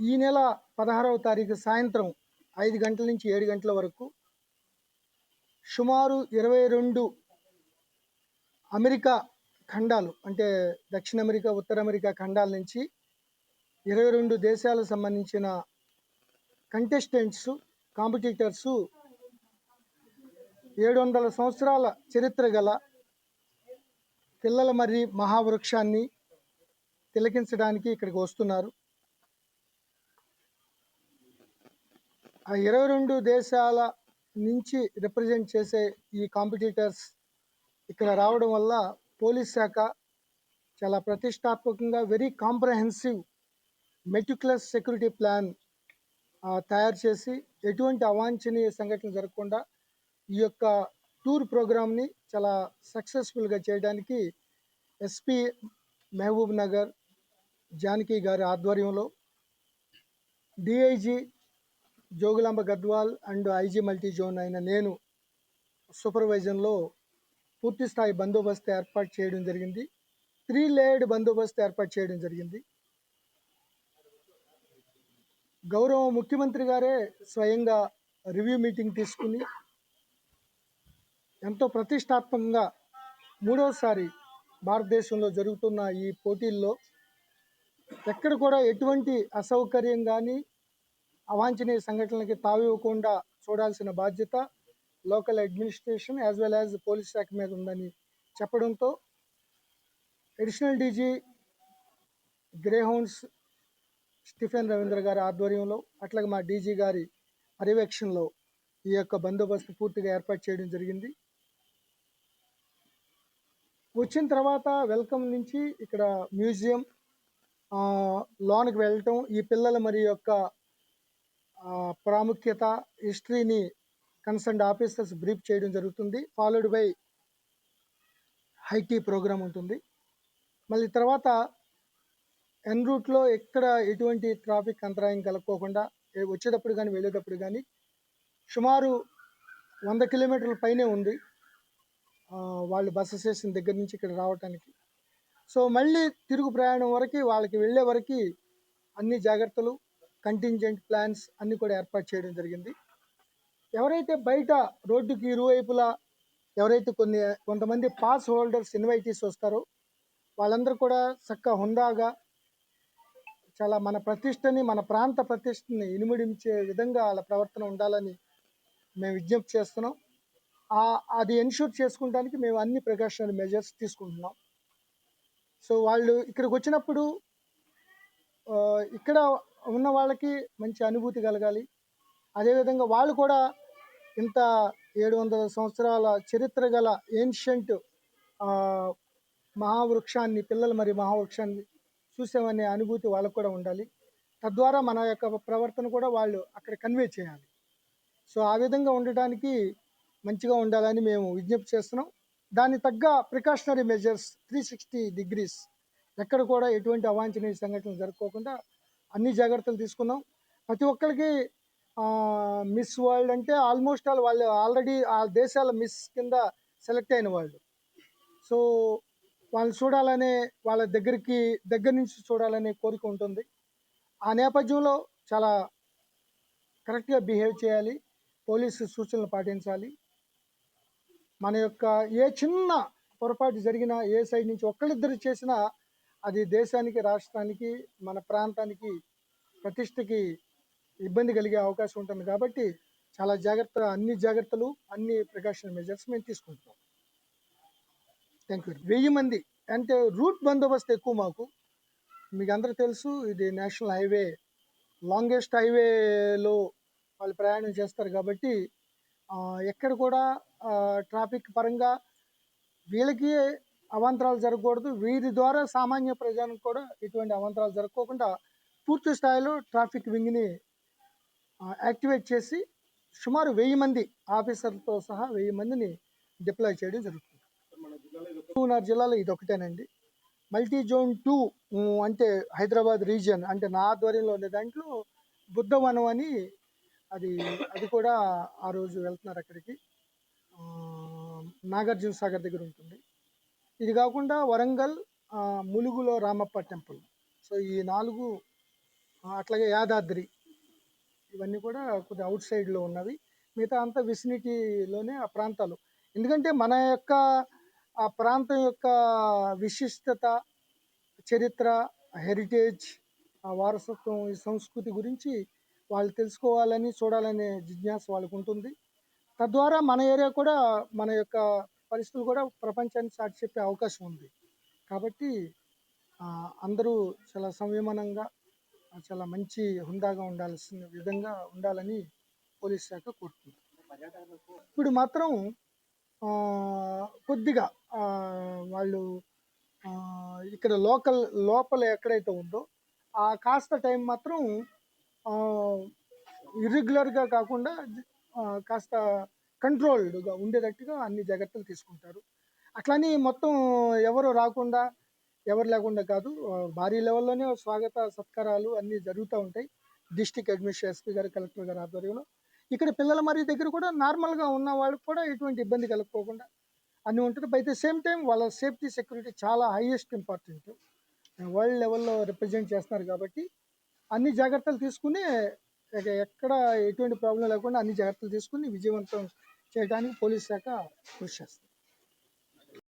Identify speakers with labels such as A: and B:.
A: ఈ నెల 16వ తారీఖు సాయంత్రం 5 గంటల నుంచి 7 గంటల వరకు సుమారు 22 అమెరికా ఖండాలు, అంటే దక్షిణ అమెరికా, ఉత్తర అమెరికా ఖండాల నుంచి 22 దేశాలకు సంబంధించిన కంటెస్టెంట్స్, కాంపిటీటర్స్ 700 సంవత్సరాల చరిత్ర గల పిల్లల మర్రి మహావృక్షాన్ని తిలకించడానికి ఇక్కడికి వస్తున్నారు. ఆ 22 దేశాల నుంచి రిప్రజెంట్ చేసే ఈ కాంపిటీటర్స్ ఇక్కడ రావడం వల్ల పోలీస్ శాఖ చాలా ప్రతిష్టాత్మకంగా very comprehensive meticulous security plan తయారు చేసి ఎటువంటి అవాంఛనీయ సంఘటనలు జరగకుండా ఈ యొక్క టూర్ ప్రోగ్రామ్ని చాలా సక్సెస్ఫుల్గా చేయడానికి ఎస్పీ మహబూబ్ నగర్ జానకి గారి ఆధ్వర్యంలో DIG Jogulamba Gadwal and IG multi zone అయిన నేను సూపర్వైజన్లో పూర్తి స్థాయి బందోబస్తు ఏర్పాటు చేయడం జరిగింది. 3 లేయర్డ్ బందోబస్తు ఏర్పాటు చేయడం జరిగింది. గౌరవ ముఖ్యమంత్రి గారే స్వయంగా రివ్యూ మీటింగ్ తీసుకుని ఎంతో ప్రతిష్టాత్మకంగా 3వసారి భారతదేశంలో జరుగుతున్న ఈ పోటీల్లో ఎక్కడ కూడా ఎటువంటి అసౌకర్యం కానీ అవాంఛనీయ సంఘటనలకి తావివ్వకుండా చూడాల్సిన బాధ్యత local administration as well as police శాఖ మీద ఉందని చెప్పడంతో additional DG Greyhounds Stephen Ravindra గారి ఆధ్వర్యంలో, అట్లాగే మా డీజీ గారి పర్యవేక్షణలో ఈ యొక్క బందోబస్తు పూర్తిగా ఏర్పాటు చేయడం జరిగింది. వచ్చిన తర్వాత వెల్కమ్ నుంచి ఇక్కడ మ్యూజియం లోనికి వెళ్ళటం, ఈ పిల్లల మరి యొక్క ప్రాముఖ్యత, హిస్టరీని కన్సర్న్డ్ ఆఫీసర్స్ బ్రీఫ్ చేయడం జరుగుతుంది. ఫాలోడ్ బై హైటీ ప్రోగ్రామ్ ఉంటుంది. మళ్ళీ తర్వాత ఎన్ రూట్లో ఎక్కడ ఎటువంటి ట్రాఫిక్ అంతరాయం కలుపుకోకుండా వచ్చేటప్పుడు కానీ వెళ్ళేటప్పుడు కానీ సుమారు 100 కిలోమీటర్ల పైనే ఉంది వాళ్ళు బస్సు స్టేషన్ దగ్గర నుంచి ఇక్కడ రావడానికి. సో మళ్ళీ తిరుగు ప్రయాణం వరకు వాళ్ళకి వెళ్ళే వరకు అన్ని జాగ్రత్తలు, కంటింజెంట్ ప్లాన్స్ అన్నీ కూడా ఏర్పాటు చేయడం జరిగింది. ఎవరైతే బయట రోడ్డుకి ఇరువైపులా ఎవరైతే కొంతమంది పాస్ హోల్డర్స్ ఇన్వైటీస్ వస్తారో వాళ్ళందరూ కూడా చక్కగా హుందాగా చాలా మన ప్రతిష్టని, మన ప్రాంత ప్రతిష్టని ఇనుమడించే విధంగా వాళ్ళ ప్రవర్తన ఉండాలని మేము విజ్ఞప్తి చేస్తున్నాం. అది ఎన్ష్యూర్ చేసుకోవడానికి మేము అన్ని ప్రికాషనరీ మెజర్స్ తీసుకుంటున్నాం. సో వాళ్ళు ఇక్కడికి వచ్చినప్పుడు ఇక్కడ ఉన్న వాళ్ళకి మంచి అనుభూతి కలగాలి. అదేవిధంగా వాళ్ళు కూడా ఇంత 700 సంవత్సరాల చరిత్ర గల ఏన్షియంట్ మహావృక్షాన్ని, పిల్లల మరి మహావృక్షాన్ని చూసామనే అనుభూతి వాళ్ళకు కూడా ఉండాలి. తద్వారా మన యొక్క ప్రవర్తన కూడా వాళ్ళు అక్కడ కన్వే చేయాలి. సో ఆ విధంగా ఉండటానికి మంచిగా ఉండాలని మేము విజ్ఞప్తి చేస్తున్నాం. దానికి తగ్గ ప్రికాషనరీ మెజర్స్ 360 degrees ఎక్కడ కూడా ఎటువంటి అవాంఛనీయ సంఘటనలు జరుపుకోకుండా అన్ని జాగ్రత్తలు తీసుకున్నాం. ప్రతి ఒక్కరికి మిస్ వరల్డ్ అంటే ఆల్మోస్ట్ వాళ్ళు ఆల్రెడీ ఆ దేశాల మిస్ కింద సెలెక్ట్ అయిన వాళ్ళు. సో వాళ్ళని చూడాలనే, వాళ్ళ దగ్గర నుంచి చూడాలనే కోరిక ఉంటుంది. ఆ నేపథ్యంలో చాలా కరెక్ట్గా బిహేవ్ చేయాలి, పోలీసు సూచనలు పాటించాలి. మన యొక్క ఏ చిన్న పొరపాటు జరిగినా, ఏ సైడ్ నుంచి ఒక్కళ్ళిద్దరు చేసినా అది దేశానికి, రాష్ట్రానికి, మన ప్రాంతానికి ప్రతిష్టకి ఇబ్బంది కలిగే అవకాశం ఉంటుంది. కాబట్టి చాలా అన్ని జాగ్రత్తలు, అన్ని ప్రికాషన్ మెజర్స్ మేము తీసుకుంటున్నాం. Thank you. 1000 మంది అంటే రూట్ బందోబస్తు ఎక్కువ మాకు. మీకు అందరూ తెలుసు, ఇది నేషనల్ హైవే, లాంగెస్ట్ హైవేలో వాళ్ళు ప్రయాణం చేస్తారు. కాబట్టి ఎక్కడ కూడా ట్రాఫిక్ పరంగా వీళ్ళకి అవాంతరాలు జరగకూడదు, వీరి ద్వారా సామాన్య ప్రజలకు కూడా ఎటువంటి అవాంతరాలు జరగకోకుండా పూర్తి స్థాయిలో ట్రాఫిక్ వింగ్ని యాక్టివేట్ చేసి సుమారు 1000 మంది ఆఫీసర్లతో సహా 1000 మందిని డిప్లాయ్ చేయడం జరుగుతుంది. మహబూబ్నగర్ జిల్లాలో ఇది ఒకటేనండి. మల్టీ జోన్ 2 అంటే హైదరాబాద్ రీజియన్, అంటే నా ఆధ్వర్యంలో ఉండే దాంట్లో బుద్ధవనం అని అది కూడా ఆ రోజు వెళ్తున్నారు అక్కడికి. నాగార్జున సాగర్ దగ్గర ఉంటుంది. ఇది కాకుండా వరంగల్, ములుగులో రామప్ప టెంపుల్. సో ఈ 4 అట్లాగే యాదాద్రి ఇవన్నీ కూడా కొద్దిగా అవుట్ సైడ్లో ఉన్నవి. మిగతా అంతా విసినిటీలోనే ఆ ప్రాంతాలు. ఎందుకంటే మన యొక్క ఆ ప్రాంతం యొక్క విశిష్టత, చరిత్ర, హెరిటేజ్, ఆ వారసత్వం, ఈ సంస్కృతి గురించి వాళ్ళు తెలుసుకోవాలని, చూడాలనే జిజ్ఞాస వాళ్ళకుంటుంది. తద్వారా మన ఏరియా కూడా, మన యొక్క పరిస్థితులు కూడా ప్రపంచానికి చాటి చెప్పే అవకాశం ఉంది. కాబట్టి అందరూ చాలా సంయమనంగా, చాలా మంచి హుందాగా ఉండాల్సిన విధంగా ఉండాలని పోలీస్ శాఖ కోరుతుంది. ఇప్పుడు మాత్రం కొద్దిగా వాళ్ళు ఇక్కడ లోపల ఎక్కడైతే ఉందో ఆ కాస్త టైం మాత్రం ఇర్రెగ్యులర్గా కాకుండా కాస్త కంట్రోల్డ్గా ఉండేటట్టుగా అన్ని జాగ్రత్తలు తీసుకుంటారు. అట్లని మొత్తం ఎవరు రాకుండా, ఎవరు లేకుండా కాదు. భారీ లెవెల్లోనే స్వాగత సత్కారాలు అన్నీ జరుగుతూ ఉంటాయి. డిస్ట్రిక్ట్ అడ్మినిస్ట్రేషన్ ఎస్పీ గారు, కలెక్టర్ గారు ఆధ్వర్యంలో. ఇక్కడ పిల్లల మరి దగ్గర కూడా నార్మల్గా ఉన్న వాళ్ళకి కూడా ఎటువంటి ఇబ్బంది కలగకోకుండా అన్నీ ఉంటుంది. బై ద సేమ్ టైం వాళ్ళ సేఫ్టీ, సెక్యూరిటీ చాలా హైయెస్ట్ ఇంపార్టెంట్. వరల్డ్ లెవెల్లో రిప్రజెంట్ చేస్తున్నారు కాబట్టి అన్ని జాగ్రత్తలు తీసుకుని, ఎక్కడ ఎటువంటి ప్రాబ్లం లేకుండా అన్ని జాగ్రత్తలు తీసుకుని విజయవంతం చేయడానికి పోలీస్ శాఖ కృషి చేస్తుంది.